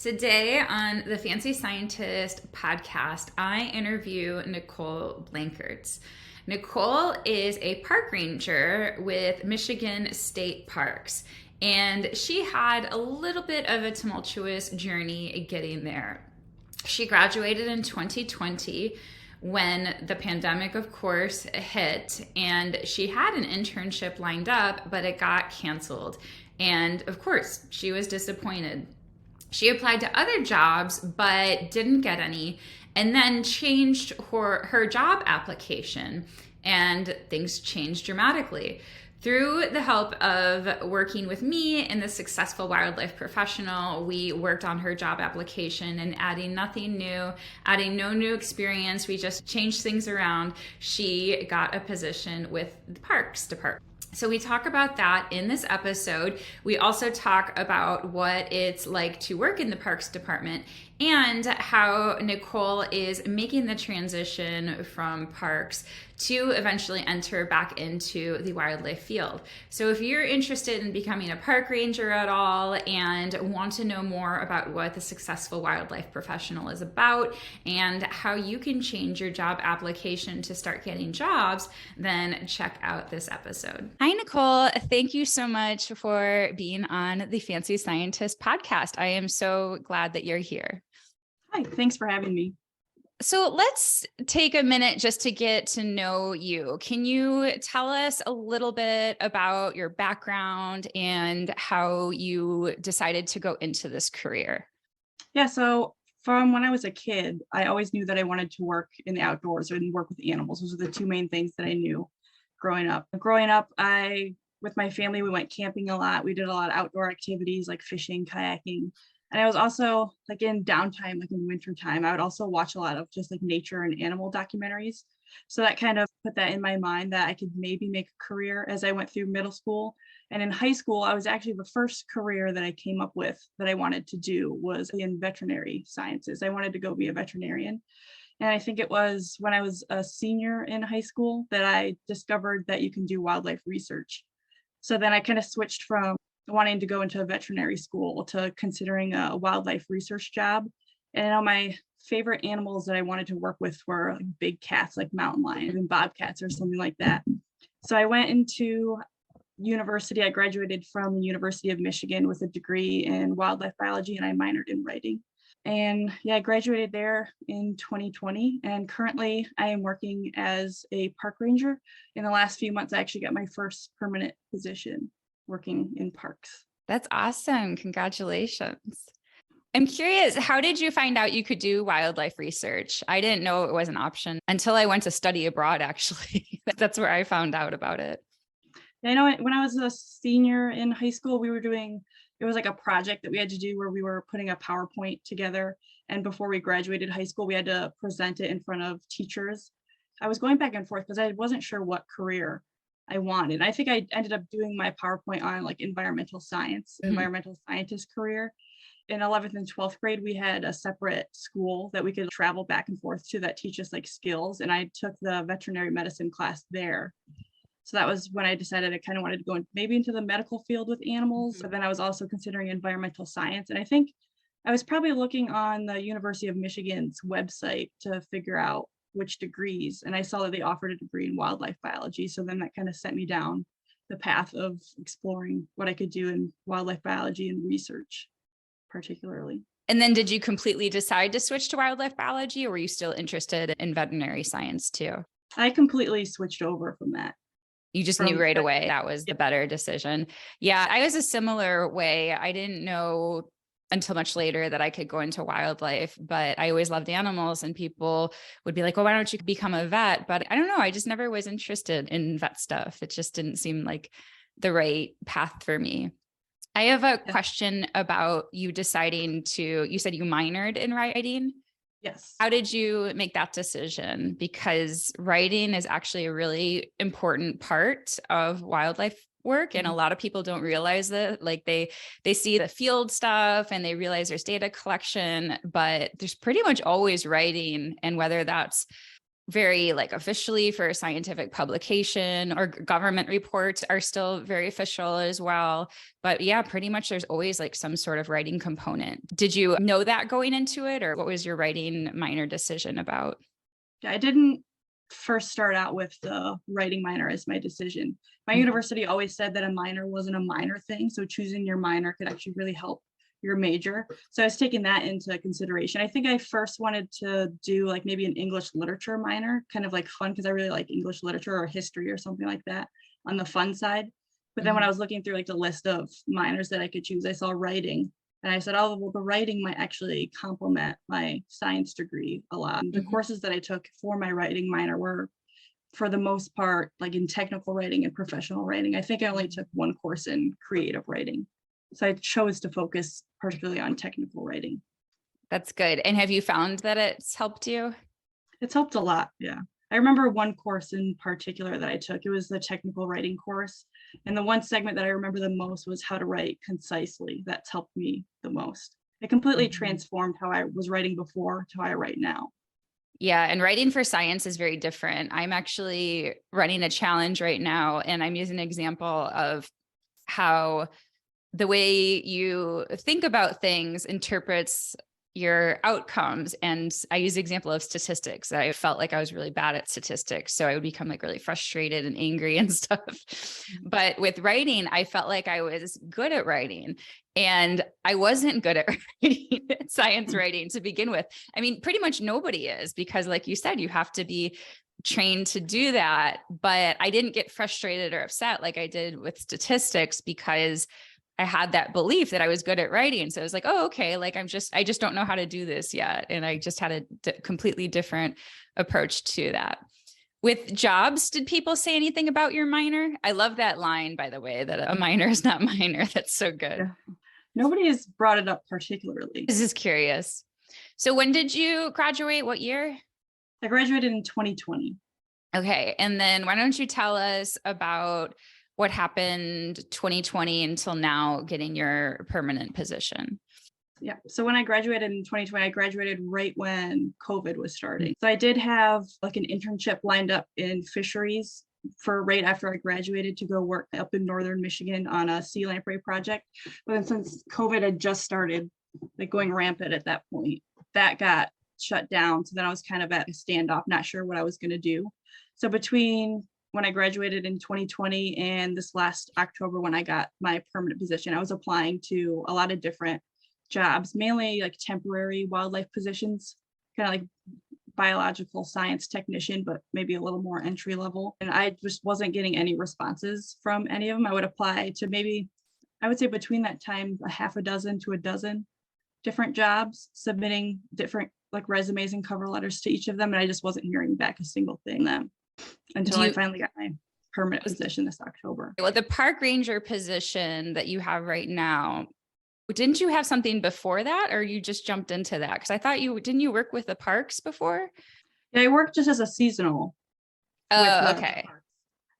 Today on the Fancy Scientist podcast, I interview Nicole Blankertz. Nicole is a park ranger with Michigan State Parks, and she had a little bit of a tumultuous journey getting there. She graduated in 2020 when the pandemic, of course, hit, and she had an internship lined up, but it got canceled. And of course, she was disappointed. She applied to other jobs, but didn't get any, and then changed her job application, and things changed dramatically. Through the help of working with me and the successful wildlife professional, we worked on her job application and adding nothing new, adding no new experience. We just changed things around. She got a position with the Parks Department. So we talk about that in this episode. We also talk about what it's like to work in the Parks Department and how Nicole is making the transition from parks to eventually enter back into the wildlife field. So if you're interested in becoming a park ranger at all and want to know more about what the successful wildlife professional is about and how you can change your job application to start getting jobs, then check out this episode. Hi, Nicole. Thank you so much for being on the Fancy Scientist podcast. I am so glad that you're here. Hi, thanks for having me. So let's take a minute just to get to know you. Can you tell us a little bit about your background and how you decided to go into this career? Yeah, so from when I was a kid, I always knew that I wanted to work in the outdoors and work with animals. Those are the two main things that I knew growing up. With my family, we went camping a lot. We did a lot of outdoor activities like fishing, kayaking. And I was also like in downtime, like in winter time, I would also watch a lot of just like nature and animal documentaries. So that kind of put that in my mind that I could maybe make a career as I went through middle school. And in high school, I was actually the first career that I came up with that I wanted to do was in veterinary sciences. I wanted to go be a veterinarian. And I think it was when I was a senior in high school that I discovered that you can do wildlife research. So then I kind of switched from wanting to go into a veterinary school to considering a wildlife research job. And my favorite animals that I wanted to work with were like big cats, like mountain lions and bobcats or something like that. So I went into university. I graduated from the University of Michigan with a degree in wildlife biology, and I minored in writing. And yeah, I graduated there in 2020. And currently I am working as a park ranger. In the last few months, I actually got my first permanent position working in parks. That's awesome. Congratulations. I'm curious, how did you find out you could do wildlife research? I didn't know it was an option until I went to study abroad, actually. That's where I found out about it. I know when I was a senior in high school, it was like a project that we had to do where we were putting a PowerPoint together. And before we graduated high school, we had to present it in front of teachers. I was going back and forth because I wasn't sure what career I wanted. I think I ended up doing my PowerPoint on like environmental scientist career. In 11th and 12th grade, we had a separate school that we could travel back and forth to that teach us like skills. And I took the veterinary medicine class there. So that was when I decided I kind of wanted to go maybe into the medical field with animals. But then I was also considering environmental science. And I think I was probably looking on the University of Michigan's website to figure out which degrees. And I saw that they offered a degree in wildlife biology. So then that kind of set me down the path of exploring what I could do in wildlife biology and research, particularly. And then did you completely decide to switch to wildlife biology, or were you still interested in veterinary science too? I completely switched over from that. You just knew right away that was the better decision. Yeah, I was a similar way. I didn't know until much later that I could go into wildlife, but I always loved animals, and people would be like, well, why don't you become a vet? But I don't know. I just never was interested in vet stuff. It just didn't seem like the right path for me. I have a question about you deciding you said you minored in writing. Yes. How did you make that decision? Because writing is actually a really important part of wildlife work. And a lot of people don't realize that. Like they see the field stuff and they realize there's data collection, but there's pretty much always writing. And whether that's very like officially for scientific publication, or government reports are still very official as well. But yeah, pretty much there's always like some sort of writing component. Did you know that going into it, or what was your writing minor decision about? Yeah, I didn't first start out with the writing minor as my decision. My university always said that a minor wasn't a minor thing. So choosing your minor could actually really help your major. So I was taking that into consideration. I think I first wanted to do like maybe an English literature minor, kind of like fun, because I really like English literature or history or something like that on the fun side. But then when I was looking through like the list of minors that I could choose, I saw writing. And I said, oh, well, the writing might actually complement my science degree a lot. The courses that I took for my writing minor were, for the most part, like in technical writing and professional writing. I think I only took one course in creative writing. So I chose to focus particularly on technical writing. That's good. And have you found that it's helped you? It's helped a lot. Yeah. I remember one course in particular that I took. It was the technical writing course. And the one segment that I remember the most was how to write concisely. That's helped me the most. It completely transformed how I was writing before to how I write now. Yeah. And writing for science is very different. I'm actually running a challenge right now, and I'm using an example of how the way you think about things interprets your outcomes. And I use the example of statistics. I felt like I was really bad at statistics. So I would become like really frustrated and angry and stuff. But with writing, I felt like I was good at writing, and I wasn't good at writing, science writing to begin with. I mean, pretty much nobody is, because like you said, you have to be trained to do that. But I didn't get frustrated or upset like I did with statistics, because I had that belief that I was good at writing. So I was like, oh, okay. Like I just don't know how to do this yet. And I just had a completely different approach to that. With jobs, did people say anything about your minor? I love that line, by the way, that a minor is not minor. That's so good. Yeah. Nobody has brought it up particularly. This is curious. So when did you graduate? What year? I graduated in 2020. Okay. And then why don't you tell us about what happened 2020 until now getting your permanent position? Yeah. So when I graduated in 2020, I graduated right when COVID was starting. So I did have like an internship lined up in fisheries for right after I graduated to go work up in northern Michigan on a sea lamprey project. But then since COVID had just started like going rampant at that point, that got shut down. So then I was kind of at a standoff, not sure what I was going to do. So between when I graduated in 2020 and this last October, when I got my permanent position, I was applying to a lot of different jobs, mainly like temporary wildlife positions, kind of like biological science technician, but maybe a little more entry level. And I just wasn't getting any responses from any of them. I would apply to maybe, I would say between that time, a half a dozen to a dozen different jobs, submitting different like resumes and cover letters to each of them. And I just wasn't hearing back a single thing then until I finally got my permanent position this October. Well, the park ranger position that you have right now, didn't you have something before that, or you just jumped into that? Because I thought didn't you work with the parks before? Yeah, I worked just as a seasonal. Oh, okay.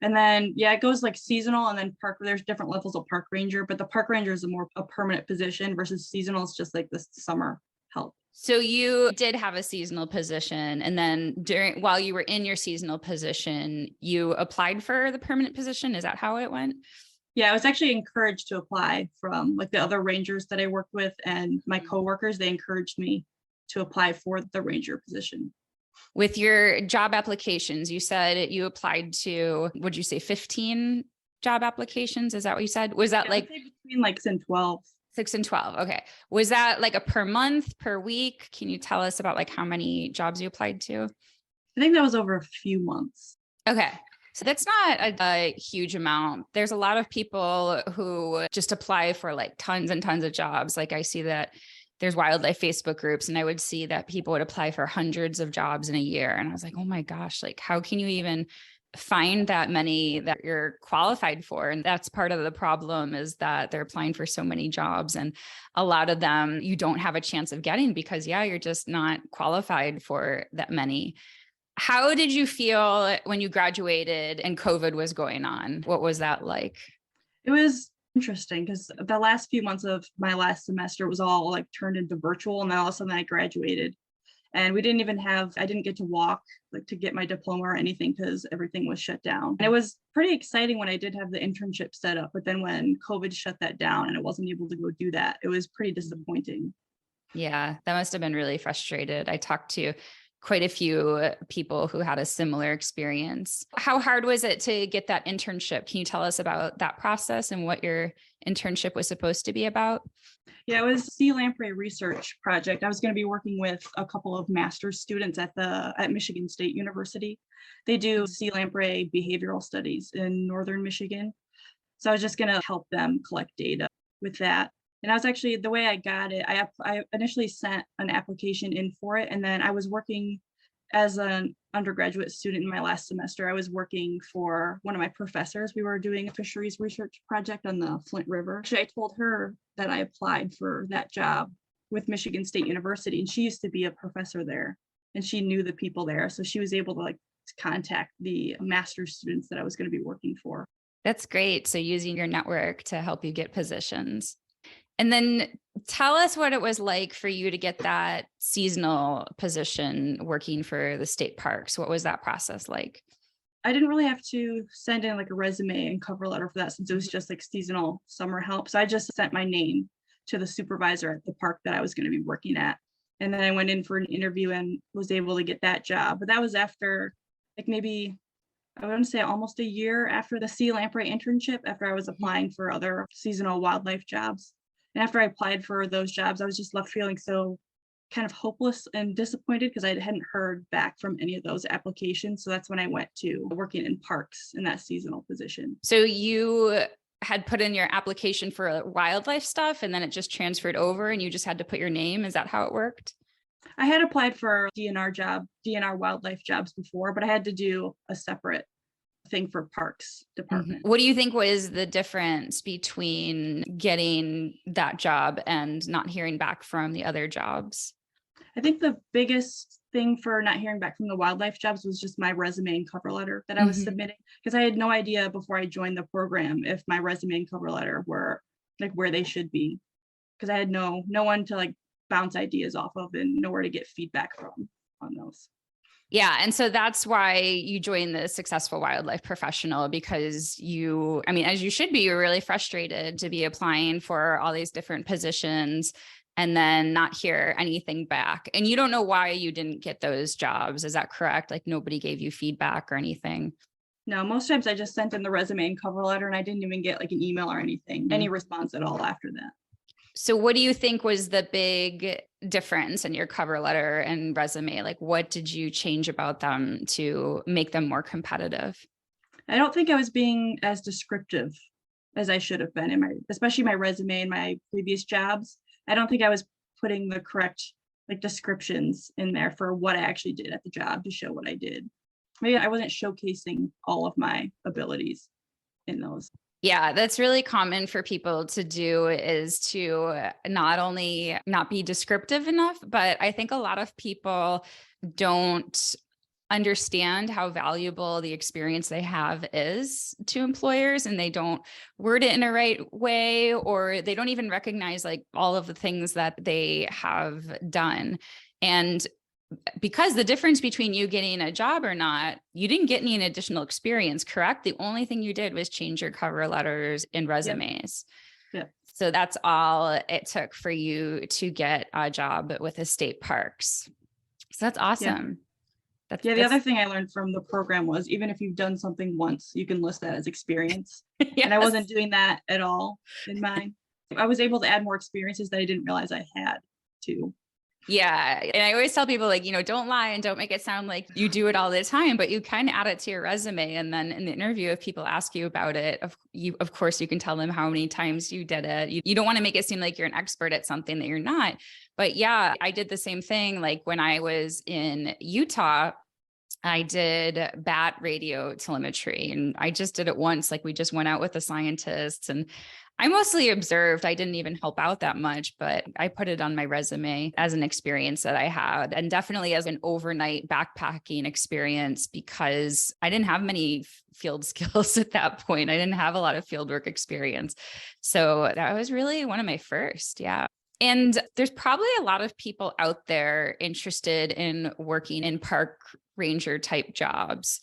And then, yeah, it goes like seasonal and then park. There's different levels of park ranger, but the park ranger is a permanent position versus seasonal is just like this summer help. So you did have a seasonal position, and then while you were in your seasonal position, you applied for the permanent position. Is that how it went? Yeah, I was actually encouraged to apply from like the other rangers that I worked with and my coworkers. They encouraged me to apply for the ranger position. With your job applications, you said you applied to, would you say 15 job applications? Is that what you said? Was that like between like 6 and 12? 6 and 12. Okay. Was that like a per month, per week? Can you tell us about like how many jobs you applied to? I think that was over a few months. Okay. So that's not a huge amount. There's a lot of people who just apply for like tons and tons of jobs. Like I see that there's wildlife Facebook groups, and I would see that people would apply for hundreds of jobs in a year. And I was like, oh my gosh, like how can you even find that many that you're qualified for? And that's part of the problem, is that they're applying for so many jobs, and a lot of them you don't have a chance of getting because you're just not qualified for that many. How did you feel when you graduated and COVID was going on? What was that like? It was interesting because the last few months of my last semester was all like turned into virtual, and then all of a sudden I graduated. And I didn't get to walk like to get my diploma or anything because everything was shut down. And it was pretty exciting when I did have the internship set up, but then when COVID shut that down and I wasn't able to go do that, it was pretty disappointing. Yeah, that must have been really frustrated. I talked to quite a few people who had a similar experience. How hard was it to get that internship? Can you tell us about that process and what your internship was supposed to be about? Yeah, it was a sea lamprey research project. I was going to be working with a couple of master's students at Michigan State University. They do sea lamprey behavioral studies in northern Michigan. So I was just going to help them collect data with that. And I was actually, the way I got it, I initially sent an application in for it. And then I was working as an undergraduate student in my last semester. I was working for one of my professors. We were doing a fisheries research project on the Flint River. Actually, I told her that I applied for that job with Michigan State University. And she used to be a professor there and she knew the people there. So she was able to contact the master's students that I was going to be working for. That's great. So using your network to help you get positions. And then tell us what it was like for you to get that seasonal position working for the state parks. What was that process like? I didn't really have to send in like a resume and cover letter for that since it was just like seasonal summer help. So I just sent my name to the supervisor at the park that I was going to be working at. And then I went in for an interview and was able to get that job. But that was after like maybe, I want to say almost a year after the sea lamprey internship, after I was applying for other seasonal wildlife jobs. And after I applied for those jobs, I was just left feeling so kind of hopeless and disappointed because I hadn't heard back from any of those applications. So that's when I went to working in parks in that seasonal position. So you had put in your application for wildlife stuff and then it just transferred over and you just had to put your name. Is that how it worked? I had applied for DNR wildlife jobs before, but I had to do a separate thing for parks department. What do you think was the difference between getting that job and not hearing back from the other jobs? I think the biggest thing for not hearing back from the wildlife jobs was just my resume and cover letter that I was submitting, because I had no idea before I joined the program if my resume and cover letter were like where they should be, because I had no one to like bounce ideas off of and nowhere to get feedback from on those. Yeah. And so that's why you joined the Successful Wildlife Professional, because you, I mean, as you should be, you're really frustrated to be applying for all these different positions and then not hear anything back. And you don't know why you didn't get those jobs. Is that correct? Like nobody gave you feedback or anything? No, most times I just sent in the resume and cover letter and I didn't even get like an email or anything, any response at all after that. So what do you think was the big difference in your cover letter and resume? Like, what did you change about them to make them more competitive? I don't think I was being as descriptive as I should have been in especially my resume and my previous jobs. I don't think I was putting the correct like descriptions in there for what I actually did at the job to show what I did. Maybe I wasn't showcasing all of my abilities in those. Yeah, that's really common for people to do, is to not only not be descriptive enough, but I think a lot of people don't understand how valuable the experience they have is to employers, and they don't word it in a right way, or they don't even recognize like all of the things that they have done. And because the difference between you getting a job or not, you didn't get any additional experience, correct? The only thing you did was change your cover letters and resumes. Yeah. So that's all it took for you to get a job with the state parks. So that's awesome. Yeah. The other thing I learned from the program was even if you've done something once, you can list that as experience. Yes. And I wasn't doing that at all in mine. I was able to add more experiences that I didn't realize I had too. Yeah. And I always tell people like, don't lie and don't make it sound like you do it all the time, but you kind of add it to your resume. And then in the interview, if people ask you about it, of course, you can tell them how many times you did it. You don't want to make it seem like you're an expert at something that you're not. But yeah, I did the same thing. Like when I was in Utah, I did bat radio telemetry, and I just did it once. Like we just went out with the scientists and I mostly observed. I didn't even help out that much, but I put it on my resume as an experience that I had, and definitely as an overnight backpacking experience, because I didn't have many field skills at that point. I didn't have a lot of fieldwork experience. So that was really one of my first. Yeah. And there's probably a lot of people out there interested in working in park ranger type jobs.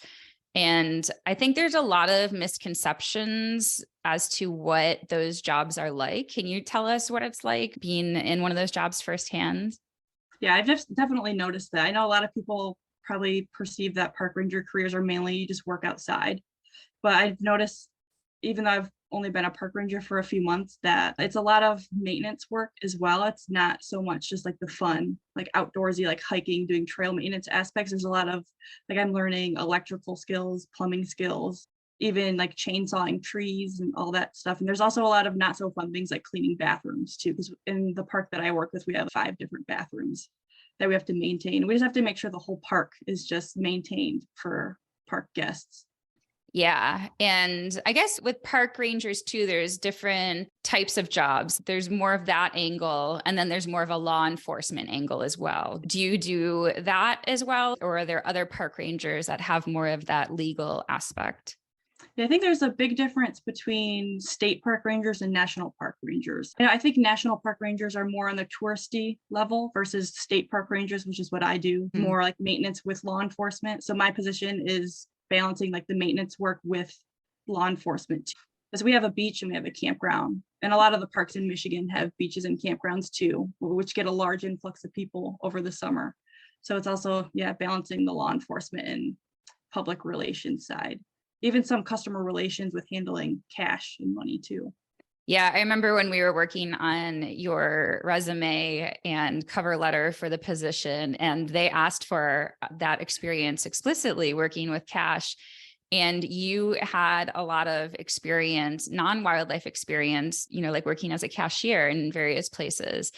And I think there's a lot of misconceptions as to what those jobs are like. Can you tell us what it's like being in one of those jobs firsthand? Yeah, I've just definitely noticed that. I know a lot of people probably perceive that park ranger careers are mainly you just work outside. But I've noticed, even though I've only been a park ranger for a few months, that it's a lot of maintenance work as well. It's not so much just like the fun, like outdoorsy, like hiking, doing trail maintenance aspects. There's a lot of, like, I'm learning electrical skills, plumbing skills, even like chainsawing trees and all that stuff. And there's also a lot of not so fun things like cleaning bathrooms too, because in the park that I work with, we have 5 different bathrooms that we have to maintain. We just have to make sure the whole park is just maintained for park guests. Yeah. And I guess with park rangers too, there's different types of jobs. There's more of that angle, and then there's more of a law enforcement angle as well. Do you do that as well? Or are there other park rangers that have more of that legal aspect? Yeah, I think there's a big difference between state park rangers and national park rangers. And I think national park rangers are more on the touristy level versus state park rangers, which is what I do, more like maintenance with law enforcement. So my position is balancing like the maintenance work with law enforcement. Because we have a beach and we have a campground. And a lot of the parks in Michigan have beaches and campgrounds too, which get a large influx of people over the summer. So it's also, yeah, balancing the law enforcement and public relations side. Even some customer relations with handling cash and money too. Yeah, I remember when we were working on your resume and cover letter for the position, and they asked for that experience explicitly working with cash. And you had a lot of experience, non-wildlife experience, like working as a cashier in various places.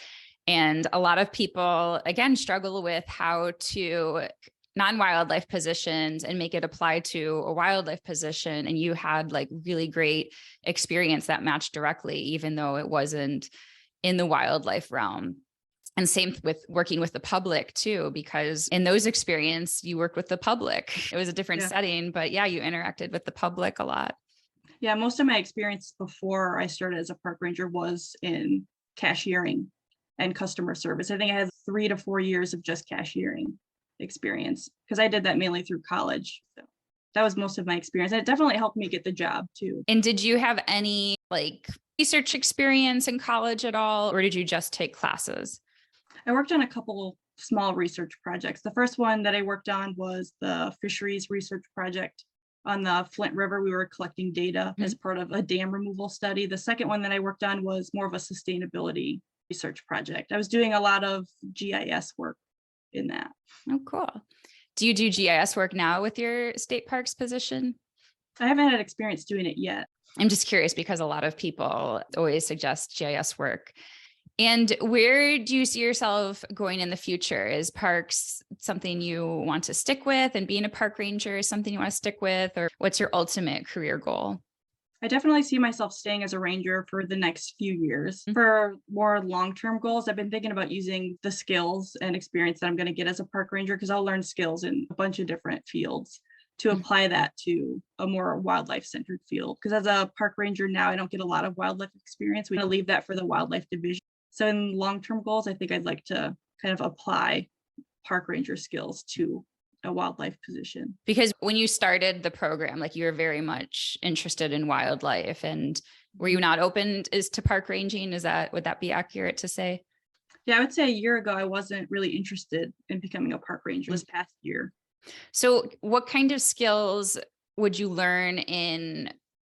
And a lot of people, again, struggle with how to non-wildlife positions and make it apply to a wildlife position. And you had like really great experience that matched directly, even though it wasn't in the wildlife realm. And same with working with the public too, because in those experience, you worked with the public. It was a different setting, but yeah, you interacted with the public a lot. Yeah, most of my experience before I started as a park ranger was in cashiering and customer service. I think I had 3 to 4 years of just cashiering experience because I did that mainly through college. So that was most of my experience. And it definitely helped me get the job too. And did you have any like research experience in college at all, or did you just take classes? I worked on a couple small research projects. The first one that I worked on was the fisheries research project on the Flint River. We were collecting data as part of a dam removal study. The second one that I worked on was more of a sustainability research project. I was doing a lot of GIS work in that. Oh, cool. Do you do GIS work now with your state parks position? I haven't had experience doing it yet. I'm just curious because a lot of people always suggest GIS work. And where do you see yourself going in the future? Is parks something you want to stick with, and being a park ranger is something you want to stick with, or what's your ultimate career goal? I definitely see myself staying as a ranger for the next few years. For more long-term goals, I've been thinking about using the skills and experience that I'm going to get as a park ranger, because I'll learn skills in a bunch of different fields to apply that to a more wildlife-centered field. Because as a park ranger now, I don't get a lot of wildlife experience. We leave that for the wildlife division. So in long-term goals, I think I'd like to kind of apply park ranger skills to a wildlife position. Because when you started the program, like you were very much interested in wildlife, and were you not open to park ranging? Would that be accurate to say? Yeah, I would say a year ago, I wasn't really interested in becoming a park ranger this past year. So what kind of skills would you learn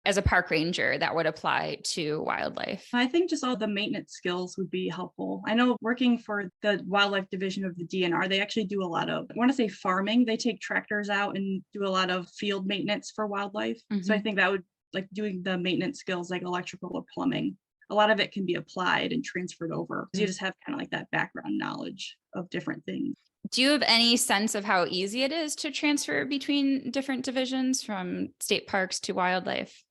as a park ranger that would apply to wildlife? I think just all the maintenance skills would be helpful. I know working for the wildlife division of the DNR, they actually do a lot of, I want to say farming. They take tractors out and do a lot of field maintenance for wildlife. So I think that would, like, doing the maintenance skills like electrical or plumbing, a lot of it can be applied and transferred over because you just have kind of like that background knowledge of different things. Do you have any sense of how easy it is to transfer between different divisions from state parks to wildlife?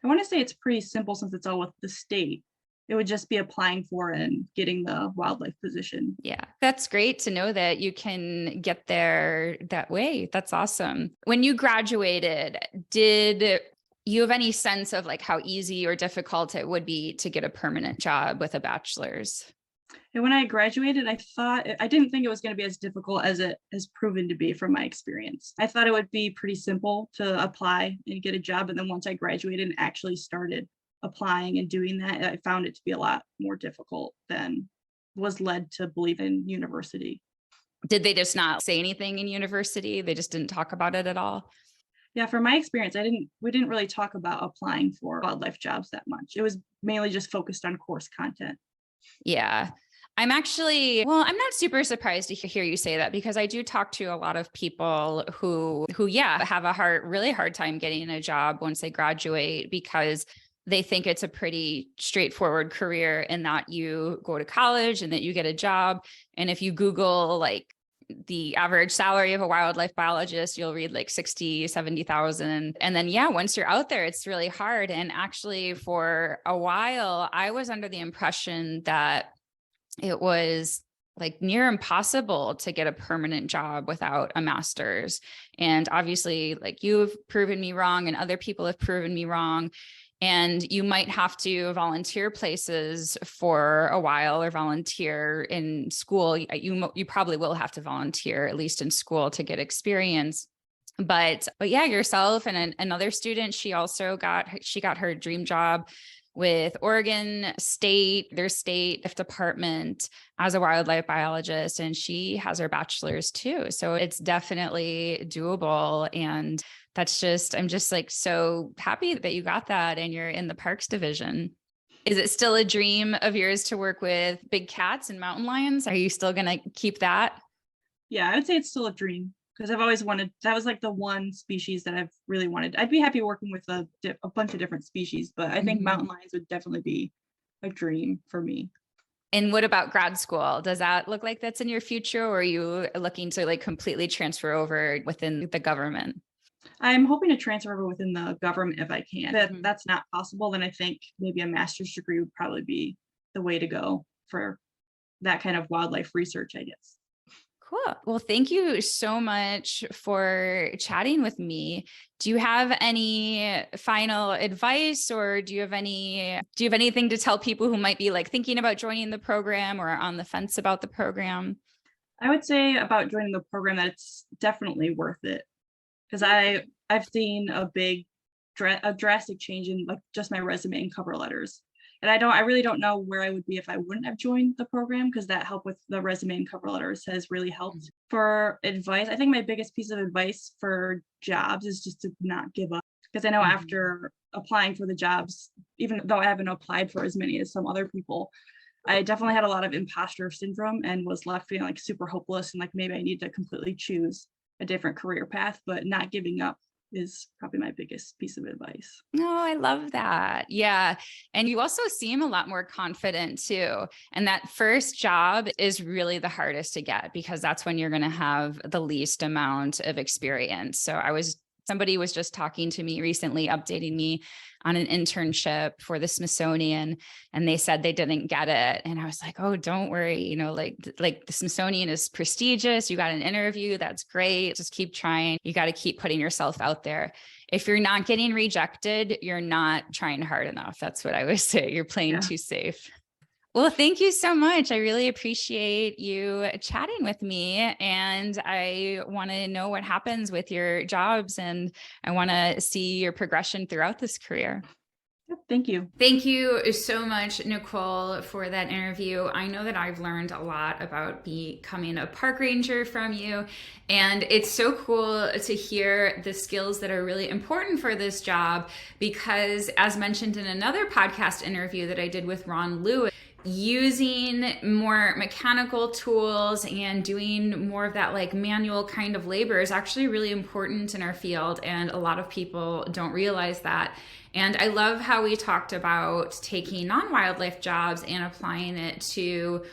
I want to say it's pretty simple since it's all with the state. It would just be applying for and getting the wildlife position. Yeah, that's great to know that you can get there that way. That's awesome. When you graduated, did you have any sense of like how easy or difficult it would be to get a permanent job with a bachelor's? And when I graduated, I didn't think it was going to be as difficult as it has proven to be from my experience. I thought it would be pretty simple to apply and get a job. And then once I graduated and actually started applying and doing that, I found it to be a lot more difficult than was led to believe in university. Did they just not say anything in university? They just didn't talk about it at all? Yeah, from my experience, we didn't really talk about applying for wildlife jobs that much. It was mainly just focused on course content. Yeah. I'm not super surprised to hear you say that, because I do talk to a lot of people who have a really hard time getting a job once they graduate, because they think it's a pretty straightforward career in that you go to college and that you get a job. And if you Google like the average salary of a wildlife biologist, you'll read like 60, 70,000. And then, once you're out there, it's really hard. And actually for a while, I was under the impression that it was like near impossible to get a permanent job without a master's. And obviously, like, you've proven me wrong and other people have proven me wrong. And you might have to volunteer places for a while or volunteer in school. You probably will have to volunteer, at least in school, to get experience. But yeah, yourself and another student, she got her dream job with Oregon State, their state department, as a wildlife biologist, and she has her bachelor's too. So it's definitely doable. And I'm just like so happy that you got that and you're in the parks division. Is it still a dream of yours to work with big cats and mountain lions? Are you still going to keep that? Yeah, I would say it's still a dream, because I've always wanted, that was like the one species that I've really wanted. I'd be happy working with a bunch of different species, but I think mountain lions would definitely be a dream for me. And what about grad school? Does that look like that's in your future, or are you looking to like completely transfer over within the government? I'm hoping to transfer over within the government if I can. If that's not possible, then I think maybe a master's degree would probably be the way to go for that kind of wildlife research, I guess. Cool. Well, thank you so much for chatting with me. Do you have any final advice, or do you have anything to tell people who might be like thinking about joining the program or on the fence about the program? I would say about joining the program that it's definitely worth it, because I've seen a drastic change in like just my resume and cover letters. And I really don't know where I would be if I wouldn't have joined the program, because that help with the resume and cover letters has really helped. For advice, I think my biggest piece of advice for jobs is just to not give up, because I know after applying for the jobs, even though I haven't applied for as many as some other people, I definitely had a lot of imposter syndrome and was left feeling like super hopeless and like maybe I need to completely choose a different career path. But not giving up is probably my biggest piece of advice. No, I love that. Yeah. And you also seem a lot more confident too. And that first job is really the hardest to get, because that's when you're going to have the least amount of experience. Somebody was just talking to me recently, updating me on an internship for the Smithsonian, and they said they didn't get it. And I was like, oh, don't worry. Like the Smithsonian is prestigious. You got an interview. That's great. Just keep trying. You got to keep putting yourself out there. If you're not getting rejected, you're not trying hard enough. That's what I would say. You're playing too safe. Well, thank you so much. I really appreciate you chatting with me, and I want to know what happens with your jobs, and I want to see your progression throughout this career. Thank you. Thank you so much, Nicole, for that interview. I know that I've learned a lot about becoming a park ranger from you, and it's so cool to hear the skills that are really important for this job, because as mentioned in another podcast interview that I did with Ron Lewis, using more mechanical tools and doing more of that like manual kind of labor is actually really important in our field, and a lot of people don't realize that. And I love how we talked about taking non-wildlife jobs and applying it to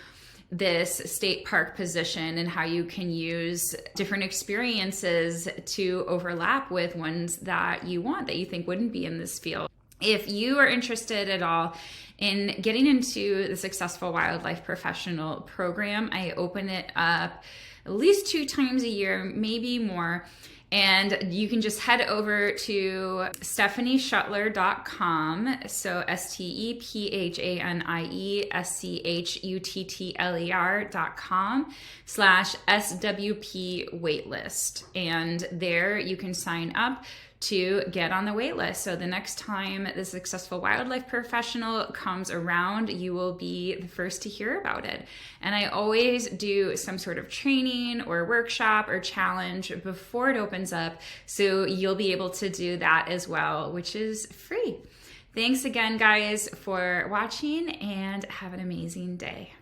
this state park position, and how you can use different experiences to overlap with ones that you think wouldn't be in this field. If you are interested at all in getting into the Successful Wildlife Professional program, I open it up at least 2 times a year, maybe more. And you can just head over to stephanieschuttler.com. So StephanieSchuttler.com/SWP waitlist. And there you can sign up to get on the wait list. So the next time the Successful Wildlife Professional comes around, you will be the first to hear about it. And I always do some sort of training or workshop or challenge before it opens up, so you'll be able to do that as well, which is free. Thanks again, guys, for watching, and have an amazing day.